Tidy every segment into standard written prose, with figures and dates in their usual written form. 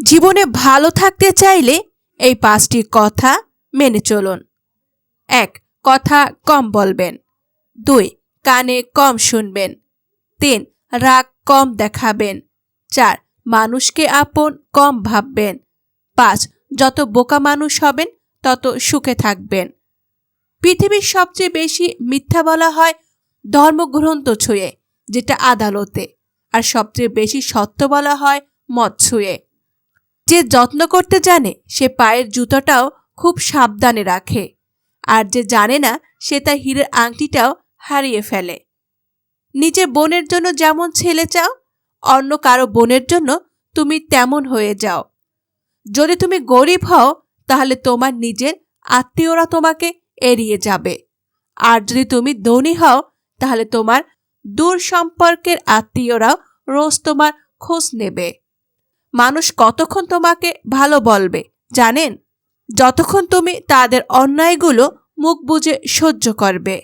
জীবনে ভালো থাকতে চাইলে এই ৫টি কথা মেনে চলুন। ১. কথা কম বলবেন। ২. কানে কম শুনবেন। ৩. রাগ কম দেখাবেন। ৪. মানুষকে আপন কম ভাববেন। ৫. যত বোকা মানুষ হবেন তত সুখে থাকবেন। পৃথিবীর সবচেয়ে বেশি মিথ্যা বলা হয় ধর্মগ্রন্থ ছুঁয়ে, যেটা আদালতে, আর সবচেয়ে বেশি সত্য বলা হয় মদ ছুঁয়ে। যে যত্ন করতে জানে সে পায়ের জুতোটাও খুব সাবধানে রাখে, আর যে জানে না সে তার হীরের আংটিটাও হারিয়ে ফেলে। নিজের বোনের জন্য যেমন ছেলে চাও, অন্য কারো বোনের জন্য তুমি তেমন হয়ে যাও। যদি তুমি গরিব হও তাহলে তোমার নিজের আত্মীয়রা তোমাকে এড়িয়ে যাবে, আর যদি তুমি ধনী হও তাহলে তোমার দূর সম্পর্কের আত্মীয়রাও রোজ তোমার খোঁজ নেবে। মানুষ কতক্ষণ তোমাকে ভালো বলবে জানেন? যতক্ষণ তুমি তাদের অন্যায়গুলো মুখ বুজে সহ্য করবে।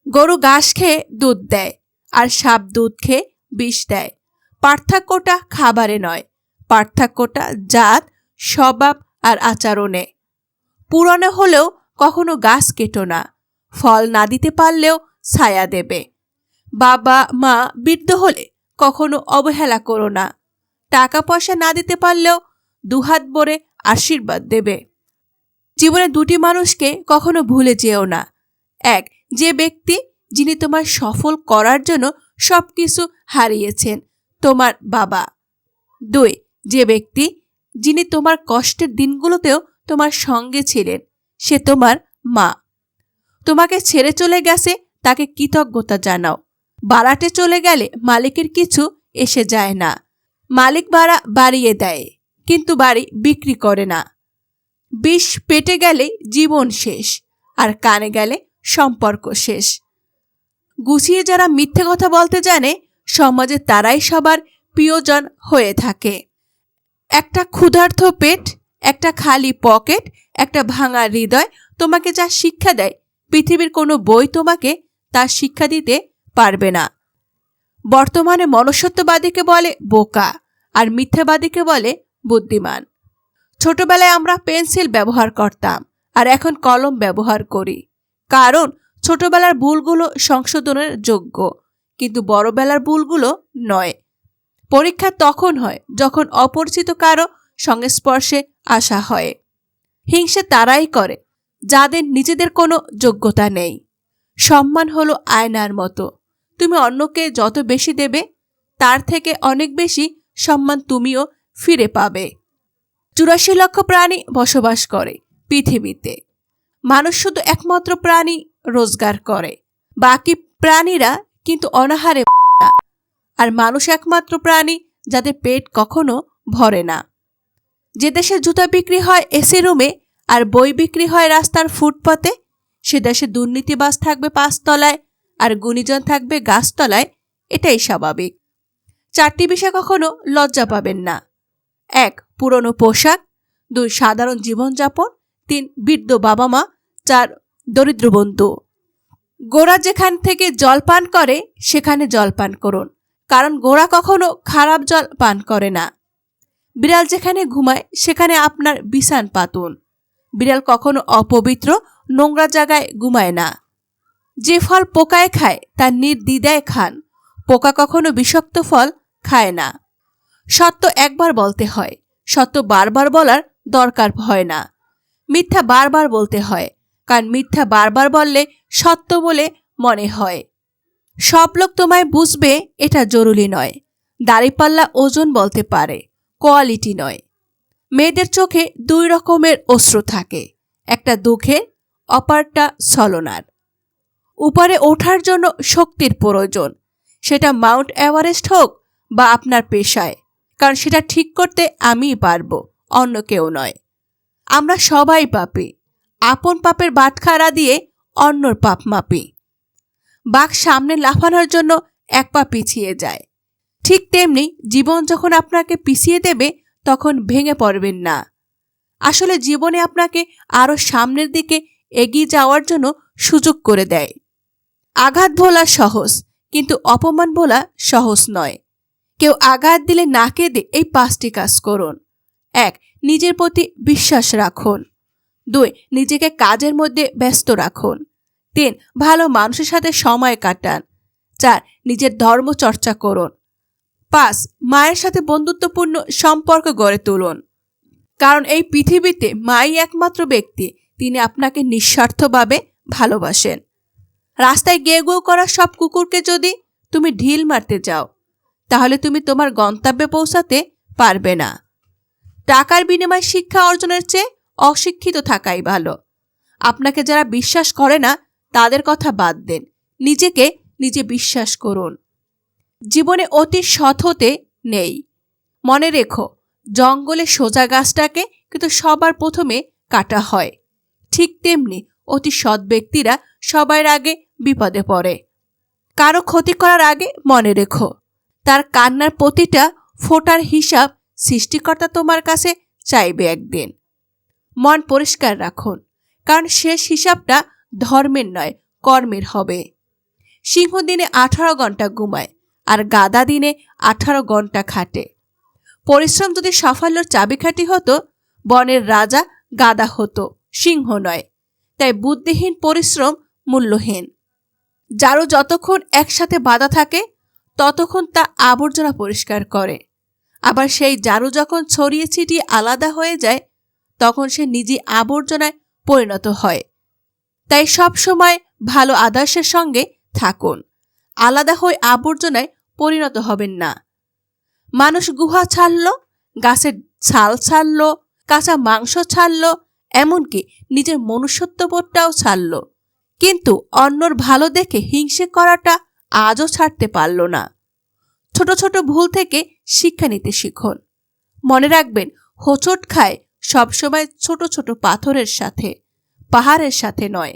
গরু ঘাস খেয়ে দুধ দেয়, আর সাপ দুধ খেয়ে বিষ দেয়। পার্থক্যটা খাবারে নয়, পার্থক্যটা জাত, স্বভাব আর আচরণে। পুরনো হলেও কখনো গাছ কেটো না, ফল না দিতে পারলেও ছায়া দেবে। বাবা মা বৃদ্ধ হলে কখনো অবহেলা করো না, টাকা পয়সা না দিতে পারলেও দুহাত ভরে আশীর্বাদ দেবে। জীবনে দুটি মানুষকে কখনো ভুলে যেও না। এক, যে ব্যক্তি যিনি তোমার সফল করার জন্য সবকিছু হারিয়েছেন, তোমার বাবা। ২, যে ব্যক্তি যিনি তোমার কষ্টের দিনগুলোতেও তোমার সঙ্গে ছিলেন, সে তোমার মা। তোমাকে ছেড়ে চলে গেছে, তাকে কৃতজ্ঞতা জানাও। বাড়াতে চলে গেলে মালিকের কিছু এসে যায় না। মালিক ভাড়া বাড়িয়ে দেয়, কিন্তু বাড়ি বিক্রি করে না। বিষ পেটে গেলে জীবন শেষ, আর কানে গেলে সম্পর্ক শেষ। গুছিয়ে যারা মিথ্যে কথা বলতে জানে, সমাজে তারাই সবার প্রিয়জন হয়ে থাকে। একটা ক্ষুধার্ত পেট, একটা খালি পকেট, একটা ভাঙা হৃদয় তোমাকে যা শিক্ষা দেয়, পৃথিবীর কোনো বই তোমাকে তা শিক্ষা দিতে পারবে না। বর্তমানে মনুষ্যত্ববাদীকে বলে বোকা, আর মিথ্যাবাদীকে বলে বুদ্ধিমান। ছোটবেলায় আমরা পেন্সিল ব্যবহার করতাম, আর এখন কলম ব্যবহার করি, কারণ ছোটবেলার ভুলগুলো সংশোধনের যোগ্য, কিন্তু বড়বেলার ভুলগুলো নয়। পরীক্ষা তখন হয় যখন অপরিচিত কারো সংস্পর্শে আসা হয়। হিংসে তারাই করে যাদের নিজেদের কোনো যোগ্যতা নেই। সম্মান হলো আয়নার মতো, তুমি অন্যকে যত বেশি দেবে, তার থেকে অনেক বেশি সম্মান তুমিও ফিরে পাবে। ৮৪ লক্ষ প্রাণী বসবাস করে পৃথিবীতে। মানুষ শুধু একমাত্র প্রাণী রোজগার করে, বাকি প্রাণীরা কিন্তু অনাহারে না। আর মানুষ একমাত্র প্রাণী যাদের পেট কখনো ভরে না। যে দেশে জুতা বিক্রি হয় এসি রুমে, আর বই বিক্রি হয় রাস্তার ফুটপাতে, সে দেশে দুর্নীতিবাজ থাকবে ৫ তলায়, আর গুণীজন থাকবে গাছতলায়। এটাই স্বাভাবিক। ৪টি বিষয় কখনো লজ্জা পাবেন না। ১, পুরনো পোশাক। ২, সাধারণ জীবনযাপন। ৩, বৃদ্ধ বাবা মা। ৪, দরিদ্র বন্ধু। গোরা যেখান থেকে জল পান করে সেখানে জল পান করুন, কারণ গোরা কখনো খারাপ জল পান করে না। বিড়াল যেখানে ঘুমায় সেখানে আপনার বিছান পাতুন। বিড়াল কখনো অপবিত্র নোংরা জায়গায় ঘুমায় না। যে ফল পোকায় খায় তা নির্দ্বিধায় খান, পোকা কখনো বিষাক্ত ফল খায় না। সত্য একবার বলতে হয়, সত্য বারবার বলার দরকার হয় না। মিথ্যা বারবার বলতে হয়, কারণ মিথ্যা বারবার বললে সত্য বলে মনে হয়। সব লোক তোমায় বুঝবে এটা জরুরি নয়। দাড়িপাল্লা ওজন বলতে পারে, কোয়ালিটি নয়। মেয়েদের চোখে ২ রকমের অশ্রু থাকে, একটা দুঃখের, অপরটা ছলনার। উপরে ওঠার জন্য শক্তির প্রয়োজন, সেটা মাউন্ট এভারেস্ট হোক বা আপনার পেশায়, কারণ সেটা ঠিক করতে আমিই পারবো, অন্য কেউ নয়। আমরা সবাই পাপী, আপন পাপের বাটখারা দিয়ে অন্যর পাপ মাপি। বাঘ সামনে লাফানোর জন্য ১ পা পিছিয়ে যায়, ঠিক তেমনি জীবন যখন আপনাকে পিছিয়ে দেবে তখন ভেঙে পড়বেন না। আসলে জীবনে আপনাকে আরো সামনের দিকে এগিয়ে যাওয়ার জন্য সুযোগ করে দেয়। আঘাত ভোলা সহজ, কিন্তু অপমান ভোলা সহজ নয়। কেউ আঘাত দিলে না কেঁদে এই ৫টি কাজ করুন। 1. নিজের প্রতি বিশ্বাস রাখুন। 2. নিজেকে কাজের মধ্যে ব্যস্ত রাখুন। 3. ভালো মানুষের সাথে সময় কাটান। 4. নিজের ধর্ম চর্চা করুন। 5. মায়ের সাথে বন্ধুত্বপূর্ণ সম্পর্ক গড়ে তুলুন। কারণ এই পৃথিবীতে মাই একমাত্র ব্যক্তি, তিনি আপনাকে নিঃস্বার্থভাবে ভালোবাসেন। রাস্তায় গেউ গেউ করা সব কুকুরকে যদি তুমি ঢিল মারতে যাও, তাহলে তুমি তোমার গন্তব্যে পৌঁছাতে পারবে না। টাকার বিনিময়ে শিক্ষা অর্জনের চেয়ে অশিক্ষিত থাকাই ভালো। আপনাকে যারা বিশ্বাস করে না তাদের কথা বাদ দেন, নিজেকে নিজে বিশ্বাস করুন। জীবনে অতি সৎ হতে নেই। মনে রেখো, জঙ্গলে সোজা গাছটাকে কিন্তু সবার প্রথমে কাটা হয়। ঠিক তেমনি অতি সৎ ব্যক্তিরা সবার আগে বিপদে পড়ে। কারো ক্ষতি করার আগে মনে রেখো, তার কান্নার প্রতিটা ফোঁটার হিসাব সৃষ্টিকর্তা তোমার কাছে চাইবে একদিন। মন পরিষ্কার রাখুন, কারণ শেষ হিসাবটা ধর্মের নয়, কর্মের হবে। সিংহ দিনে 18 ঘন্টা ঘুমায়, আর গাধা দিনে 18 ঘন্টা খাটে। পরিশ্রম যদি সাফল্যের চাবিকাঠি হতো, বনের রাজা গাধা হতো, সিংহ নয়। তাই বুদ্ধিহীন পরিশ্রম মূল্যহীন। ঝাড়ু যতক্ষণ একসাথে বাঁধা থাকে ততক্ষণ তা আবর্জনা পরিষ্কার করে, আবার সেই ঝাড়ু যখন ছড়িয়ে ছিটিয়ে আলাদা হয়ে যায় তখন সে নিজে আবর্জনায় পরিণত হয়। তাই সব সময় ভালো আদর্শের সঙ্গে থাকুন, আলাদা হয়ে আবর্জনায় পরিণত হবেন না। মানুষ গুহা ছাড়ল, গাছের ছাল ছাড়ল, কাঁচা মাংস ছাড়ল, এমনকি নিজের মনুষ্যত্ববোধটাও ছাড়ল, কিন্তু অন্যর ভালো দেখে হিংসে করাটা আজও ছাড়তে পারল না। ছোট ছোট ভুল থেকে শিক্ষা নিতে শিখুন। মনে রাখবেন, হোঁচট খায় সবসময় ছোট ছোট পাথরের সাথে, পাহাড়ের সাথে নয়।